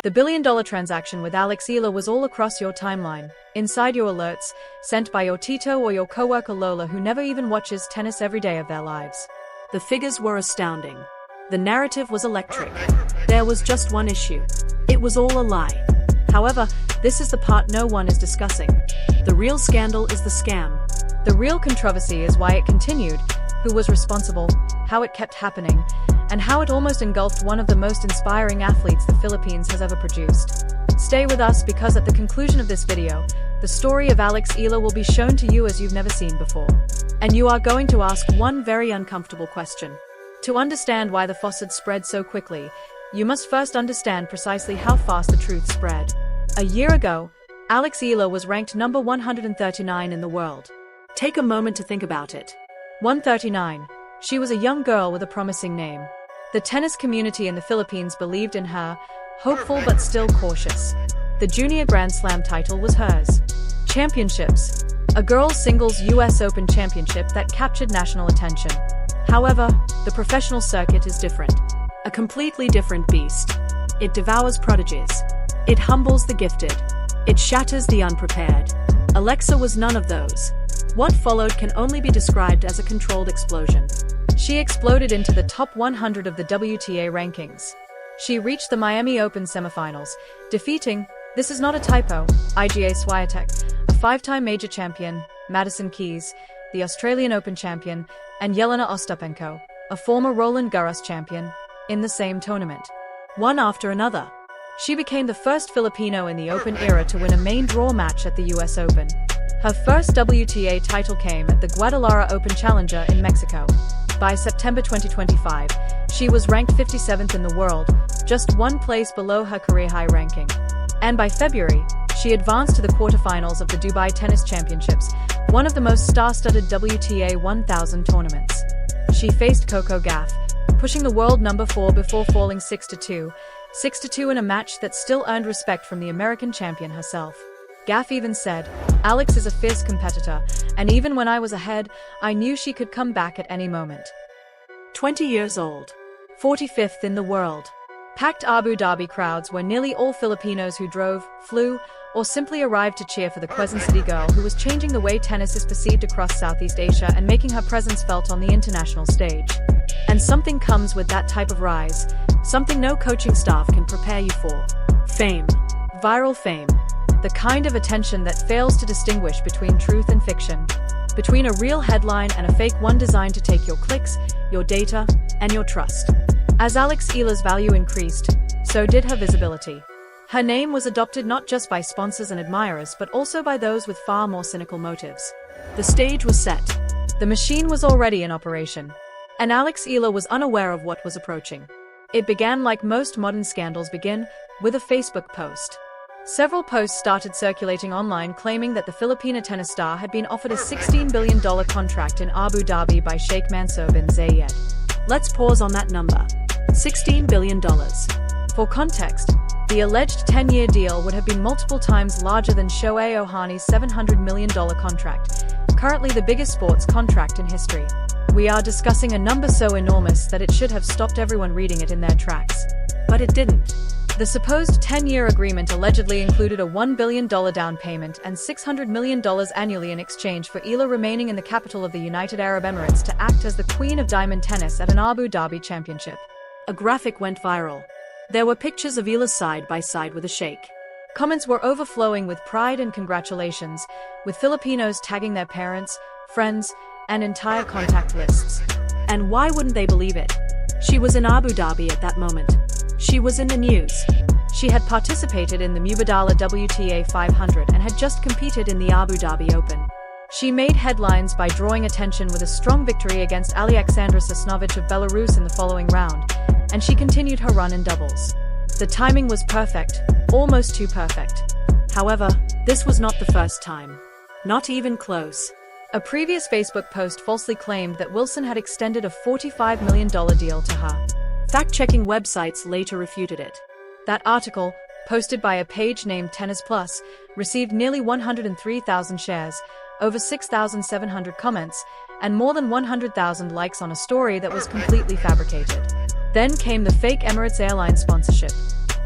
The billion-dollar transaction with Alex Eala was all across your timeline, inside your alerts, sent by your Tito or your coworker Lola who never even watches tennis every day of their lives. The figures were astounding. The narrative was electric. There was just one issue. It was all a lie. However, this is the part no one is discussing. The real scandal is the scam. The real controversy is why it continued, who was responsible, how it kept happening, and how it almost engulfed one of the most inspiring athletes the Philippines has ever produced. Stay with us because at the conclusion of this video, the story of Alex Eala will be shown to you as you've never seen before. And you are going to ask one very uncomfortable question. To understand why the faucet spread so quickly, you must first understand precisely how fast the truth spread. A year ago, Alex Eala was ranked number 139 in the world. Take a moment to think about it. 139. She was a young girl with a promising name. The tennis community in the Philippines believed in her, hopeful but still cautious. The Junior Grand Slam title was hers. Championships. A girls' singles US Open championship that captured national attention. However, the professional circuit is different. A completely different beast. It devours prodigies. It humbles the gifted. It shatters the unprepared. Alexa was none of those. What followed can only be described as a controlled explosion. She exploded into the top 100 of the WTA rankings. She reached the Miami Open semifinals, defeating, this is not a typo, Iga Swiatek, a five-time major champion, Madison Keys, the Australian Open champion, and Jelena Ostapenko, a former Roland Garros champion, in the same tournament. One after another. She became the first Filipino in the Open era to win a main draw match at the US Open. Her first WTA title came at the Guadalajara Open Challenger in Mexico. By September 2025, she was ranked 57th in the world, just one place below her career-high ranking. And by February, she advanced to the quarterfinals of the Dubai Tennis Championships, one of the most star-studded WTA 1000 tournaments. She faced Coco Gauff, pushing the world number 4 before falling 6-2, 6-2 in a match that still earned respect from the American champion herself. Gauff even said, "Alex is a fierce competitor, and even when I was ahead, I knew she could come back at any moment." 20 years old. 45th in the world. Packed Abu Dhabi crowds were nearly all Filipinos who drove, flew, or simply arrived to cheer for the Quezon City girl who was changing the way tennis is perceived across Southeast Asia and making her presence felt on the international stage. And something comes with that type of rise, something no coaching staff can prepare you for. Fame. Viral fame. The kind of attention that fails to distinguish between truth and fiction. Between a real headline and a fake one designed to take your clicks, your data, and your trust. As Alex Eala's value increased, so did her visibility. Her name was adopted not just by sponsors and admirers but also by those with far more cynical motives. The stage was set. The machine was already in operation. And Alex Eala was unaware of what was approaching. It began like most modern scandals begin, with a Facebook post. Several posts started circulating online claiming that the Filipina tennis star had been offered a $16 billion contract in Abu Dhabi by Sheikh Mansour bin Zayed. Let's pause on that number. $16 billion. For context, the alleged 10-year deal would have been multiple times larger than Shohei Ohtani's $700 million contract, currently the biggest sports contract in history. We are discussing a number so enormous that it should have stopped everyone reading it in their tracks. But it didn't. The supposed 10-year agreement allegedly included a $1 billion down payment and $600 million annually in exchange for Eala remaining in the capital of the United Arab Emirates to act as the queen of diamond tennis at an Abu Dhabi championship. A graphic went viral. There were pictures of Eala side by side with a sheikh. Comments were overflowing with pride and congratulations, with Filipinos tagging their parents, friends, and entire contact lists. And why wouldn't they believe it? She was in Abu Dhabi at that moment. She was in the news. She had participated in the Mubadala WTA 500 and had just competed in the Abu Dhabi Open. She made headlines by drawing attention with a strong victory against Alexandra Sosnovic of Belarus in the following round, and she continued her run in doubles. The timing was perfect, almost too perfect. However, this was not the first time. Not even close. A previous Facebook post falsely claimed that Wilson had extended a $45 million deal to her. Fact-checking websites later refuted it. That article, posted by a page named Tennis Plus, received nearly 103,000 shares, over 6,700 comments, and more than 100,000 likes on a story that was completely fabricated. Then came the fake Emirates Airline sponsorship.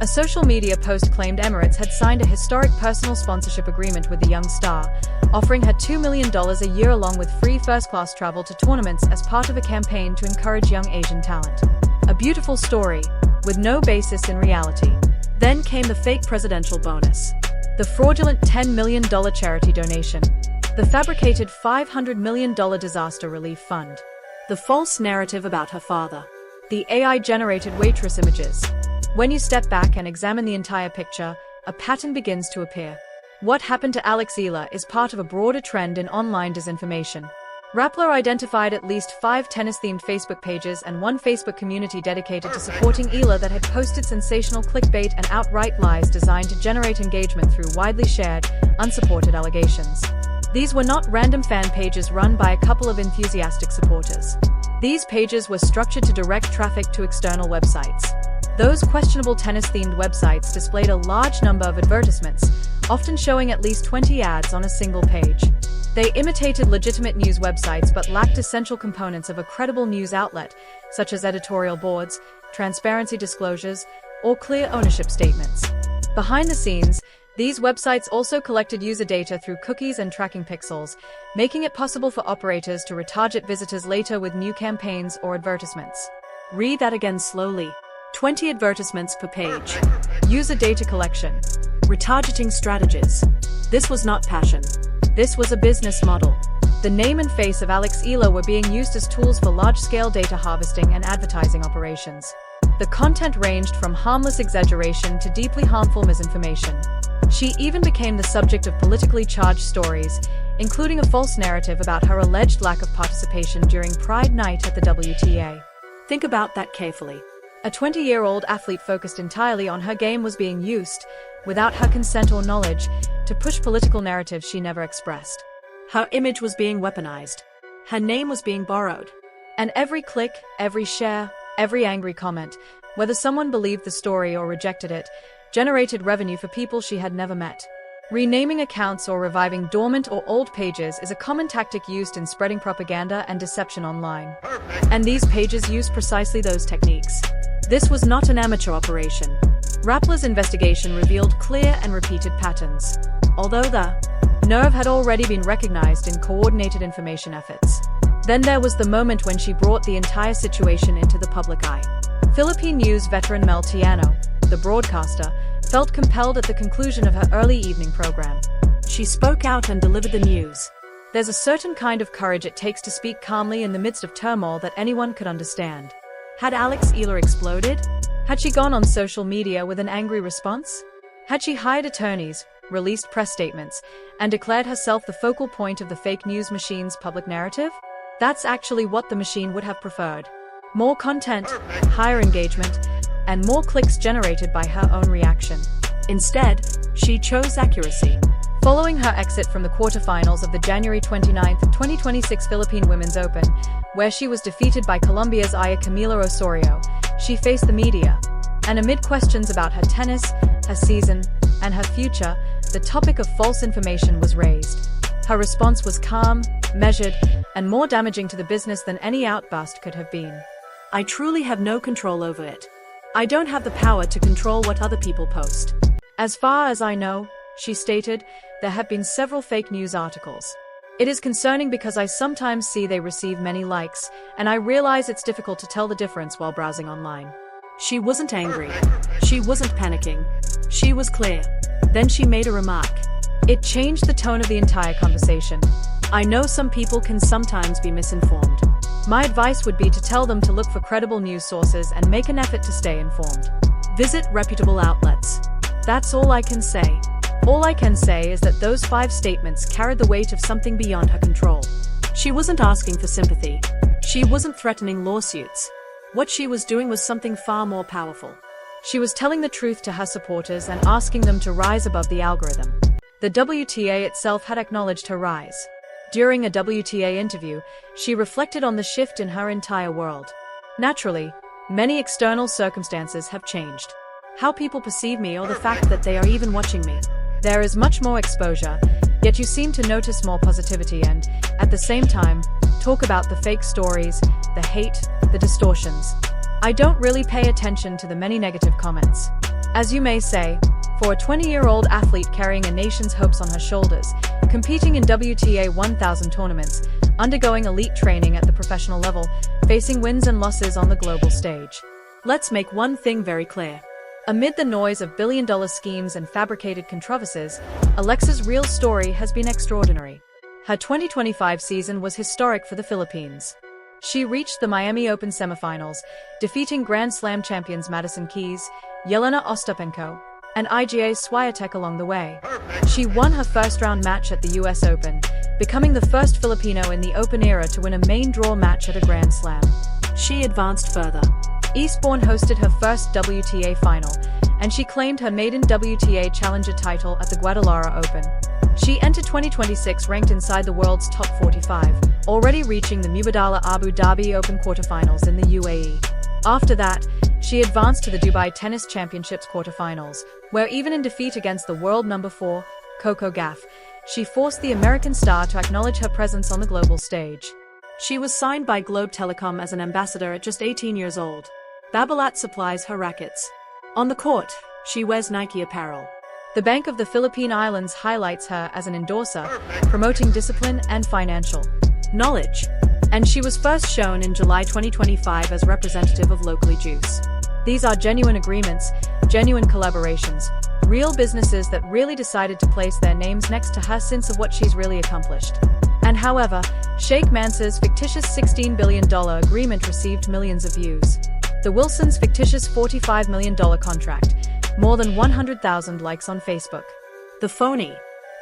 A social media post claimed Emirates had signed a historic personal sponsorship agreement with the young star, offering her $2 million a year along with free first-class travel to tournaments as part of a campaign to encourage young Asian talent. A beautiful story, with no basis in reality. Then came the fake presidential bonus. The fraudulent $10 million charity donation. The fabricated $500 million disaster relief fund. The false narrative about her father. The AI-generated waitress images. When you step back and examine the entire picture, a pattern begins to appear. What happened to Alex Eala is part of a broader trend in online disinformation. Rappler identified at least 5 tennis-themed Facebook pages and 1 Facebook community dedicated to supporting Eala that had posted sensational clickbait and outright lies designed to generate engagement through widely shared, unsupported allegations. These were not random fan pages run by a couple of enthusiastic supporters. These pages were structured to direct traffic to external websites. Those questionable tennis-themed websites displayed a large number of advertisements, often showing at least 20 ads on a single page. They imitated legitimate news websites but lacked essential components of a credible news outlet, such as editorial boards, transparency disclosures, or clear ownership statements. Behind the scenes, these websites also collected user data through cookies and tracking pixels, making it possible for operators to retarget visitors later with new campaigns or advertisements. Read that again slowly. 20 advertisements per page. User data collection. Retargeting strategies. This was not passion. This was a business model. The name and face of Alex Eala were being used as tools for large-scale data harvesting and advertising operations. The content ranged from harmless exaggeration to deeply harmful misinformation. She even became the subject of politically charged stories, including a false narrative about her alleged lack of participation during Pride Night at the WTA. Think about that carefully. A 20-year-old athlete focused entirely on her game was being used, without her consent or knowledge, to push political narratives she never expressed. Her image was being weaponized. Her name was being borrowed. And every click, every share, every angry comment, whether someone believed the story or rejected it, generated revenue for people she had never met. Renaming accounts or reviving dormant or old pages is a common tactic used in spreading propaganda and deception online. And these pages use precisely those techniques. This was not an amateur operation. Rappler's investigation revealed clear and repeated patterns. Although the nerve had already been recognized in coordinated information efforts. Then there was the moment when she brought the entire situation into the public eye. Philippine news veteran Mel Tiano, the broadcaster, felt compelled at the conclusion of her early evening program. She spoke out and delivered the news. There's a certain kind of courage it takes to speak calmly in the midst of turmoil that anyone could understand. Had Alex Eala exploded? Had she gone on social media with an angry response? Had she hired attorneys, released press statements, and declared herself the focal point of the fake news machine's public narrative? That's actually what the machine would have preferred. More content, higher engagement, and more clicks generated by her own reaction. Instead, she chose accuracy. Following her exit from the quarterfinals of the January 29, 2026 Philippine Women's Open, where she was defeated by Colombia's Aya Camila Osorio, she faced the media. And amid questions about her tennis, her season, and her future, the topic of false information was raised. Her response was calm, measured, and more damaging to the business than any outburst could have been. I truly have no control over it. I don't have the power to control what other people post. As far as I know, she stated, there have been several fake news articles. It is concerning because I sometimes see they receive many likes, and I realize it's difficult to tell the difference while browsing online. She wasn't angry. She wasn't panicking. She was clear. Then she made a remark. It changed the tone of the entire conversation. I know some people can sometimes be misinformed. My advice would be to tell them to look for credible news sources and make an effort to stay informed. Visit reputable outlets. That's all I can say. All I can say is that those 5 statements carried the weight of something beyond her control. She wasn't asking for sympathy. She wasn't threatening lawsuits. What she was doing was something far more powerful. She was telling the truth to her supporters and asking them to rise above the algorithm. The WTA itself had acknowledged her rise. During a WTA interview, she reflected on the shift in her entire world. Naturally, many external circumstances have changed. How people perceive me or the fact that they are even watching me. There is much more exposure, yet you seem to notice more positivity and, at the same time, talk about the fake stories, the hate, the distortions. I don't really pay attention to the many negative comments. As you may say, for a 20-year-old athlete carrying a nation's hopes on her shoulders, competing in WTA 1000 tournaments, undergoing elite training at the professional level, facing wins and losses on the global stage. Let's make one thing very clear. Amid the noise of billion-dollar schemes and fabricated controversies, Alexa's real story has been extraordinary. Her 2025 season was historic for the Philippines. She reached the Miami Open semifinals, defeating Grand Slam champions Madison Keys, Jelena Ostapenko, and Iga Swiatek along the way. She won her first-round match at the US Open, becoming the first Filipino in the Open era to win a main draw match at a Grand Slam. She advanced further. Eastbourne hosted her first WTA final, and she claimed her maiden WTA Challenger title at the Guadalajara Open. She entered 2026 ranked inside the world's top 45, already reaching the Mubadala Abu Dhabi Open quarterfinals in the UAE. After that, she advanced to the Dubai Tennis Championships quarterfinals, where even in defeat against the world number 4, Coco Gauff, she forced the American star to acknowledge her presence on the global stage. She was signed by Globe Telecom as an ambassador at just 18 years old. Babolat supplies her rackets. On the court, she wears Nike apparel. The Bank of the Philippine Islands highlights her as an endorser, promoting discipline and financial knowledge. And she was first shown in July 2025 as representative of Locally Juice. These are genuine agreements, genuine collaborations, real businesses that really decided to place their names next to her sense of what she's really accomplished. And however, Sheikh Mansour's fictitious $16 billion agreement received millions of views. The Wilsons' fictitious $45 million contract, more than 100,000 likes on Facebook. The phony.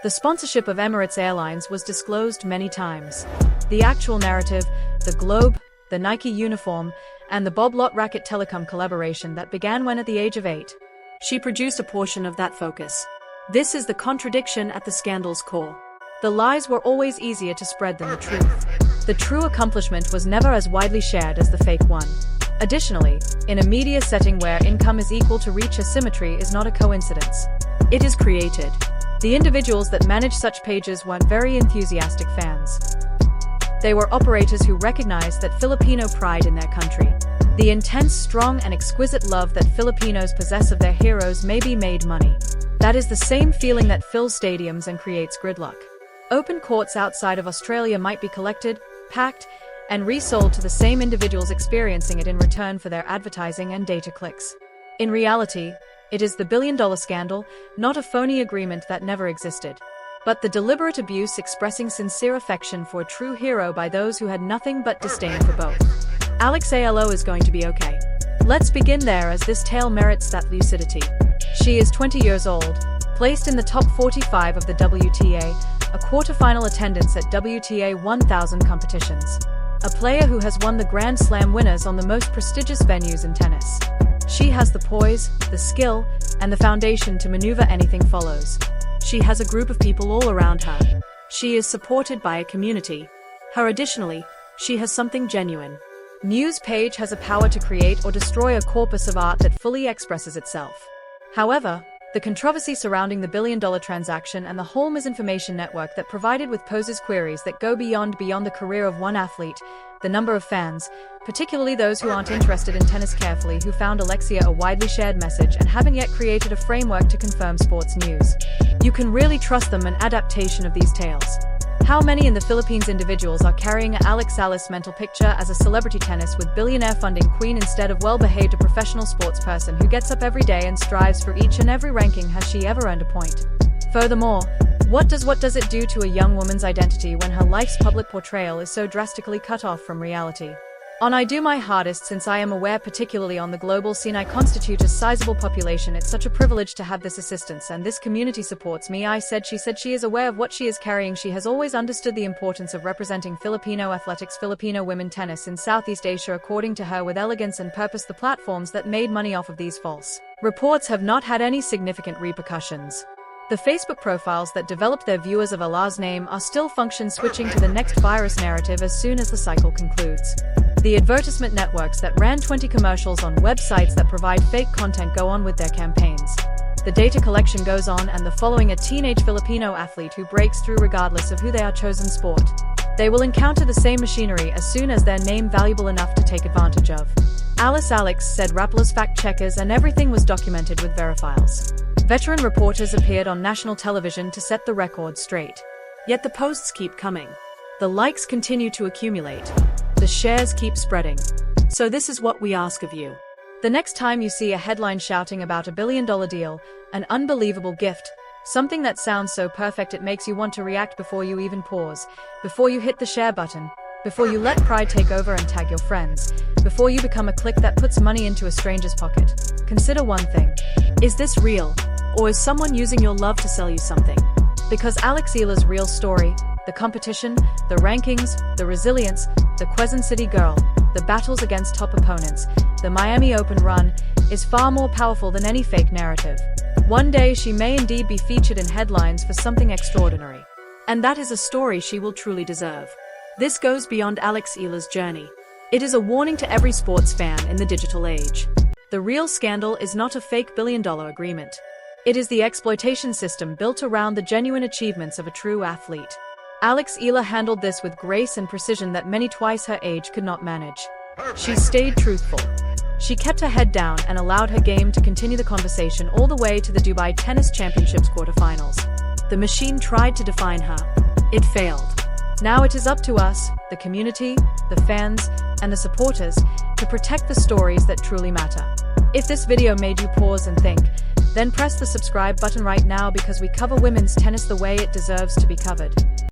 The sponsorship of Emirates Airlines was disclosed many times. The actual narrative, the Globe, the Nike uniform, and the Bob Lot Racket Telecom collaboration that began when at the age of 8. She produced a portion of that focus. This is the contradiction at the scandal's core. The lies were always easier to spread than the truth. The true accomplishment was never as widely shared as the fake one. Additionally, in a media setting where income is equal to reach, asymmetry is not a coincidence. It is created. The individuals that managed such pages weren't very enthusiastic fans. They were operators who recognized that Filipino pride in their country, the intense, strong, and exquisite love that Filipinos possess of their heroes, may be made money. That is the same feeling that fills stadiums and creates gridlock. Open courts outside of Australia might be collected, packed, and resold to the same individuals experiencing it in return for their advertising and data clicks. In reality, it is the billion-dollar scandal, not a phony agreement that never existed, but the deliberate abuse expressing sincere affection for a true hero by those who had nothing but disdain for both. Alex Eala is going to be okay. Let's begin there, as this tale merits that lucidity. She is 20 years old, placed in the top 45 of the WTA, a quarterfinal attendance at WTA 1000 competitions. A player who has won the Grand Slam winners on the most prestigious venues in tennis. She has the poise, the skill, and the foundation to maneuver anything follows. She has a group of people all around her. She is supported by a community. Additionally, she has something genuine. News page has a power to create or destroy a corpus of art that fully expresses itself. However, the controversy surrounding the billion-dollar transaction and the whole misinformation network that provided with poses queries that go beyond the career of one athlete, the number of fans, particularly those who aren't interested in tennis carefully, who found Alexia a widely shared message and haven't yet created a framework to confirm sports news. You can really trust them, an adaptation of these tales. How many in the Philippines individuals are carrying Alex Eala's mental picture as a celebrity tennis with billionaire funding queen instead of well-behaved a professional sports person who gets up every day and strives for each and every ranking? Has she ever earned a point? Furthermore, what does it do to a young woman's identity when her life's public portrayal is so drastically cut off from reality? I do my hardest, since I am aware, particularly on the global scene, I constitute a sizable population. It's such a privilege to have this assistance, and this community supports me. She said she is aware of what she is carrying. She has always understood the importance of representing Filipino athletics, Filipino women tennis in Southeast Asia, according to her, with elegance and purpose. The platforms that made money off of these false reports have not had any significant repercussions. The Facebook profiles that developed their viewers of Allah's name are still function, switching to the next virus narrative as soon as the cycle concludes. The advertisement networks that ran 20 commercials on websites that provide fake content go on with their campaigns. The data collection goes on, and the following a teenage Filipino athlete who breaks through regardless of who they are chosen sport. They will encounter the same machinery as soon as their name valuable enough to take advantage of. Alex said Rappler's fact-checkers and everything was documented with verifiles. Veteran reporters appeared on national television to set the record straight. Yet the posts keep coming. The likes continue to accumulate. The shares keep spreading. So this is what we ask of you. The next time you see a headline shouting about $1 billion deal, an unbelievable gift, something that sounds so perfect it makes you want to react before you even pause, before you hit the share button, before you let pride take over and tag your friends, before you become a click that puts money into a stranger's pocket, consider one thing. Is this real? Or is someone using your love to sell you something? Because Alex Eala's real story, the competition, the rankings, the resilience, the Quezon City girl, the battles against top opponents, the Miami Open run, is far more powerful than any fake narrative. One day she may indeed be featured in headlines for something extraordinary. And that is a story she will truly deserve. This goes beyond Alex Eala's journey. It is a warning to every sports fan in the digital age. The real scandal is not a fake billion-dollar agreement. It is the exploitation system built around the genuine achievements of a true athlete. Alex Eala handled this with grace and precision that many twice her age could not manage. She stayed truthful. She kept her head down and allowed her game to continue the conversation all the way to the Dubai Tennis Championships quarterfinals. The machine tried to define her. It failed. Now it is up to us, the community, the fans, and the supporters, to protect the stories that truly matter. If this video made you pause and think, then press the subscribe button right now because we cover women's tennis the way it deserves to be covered.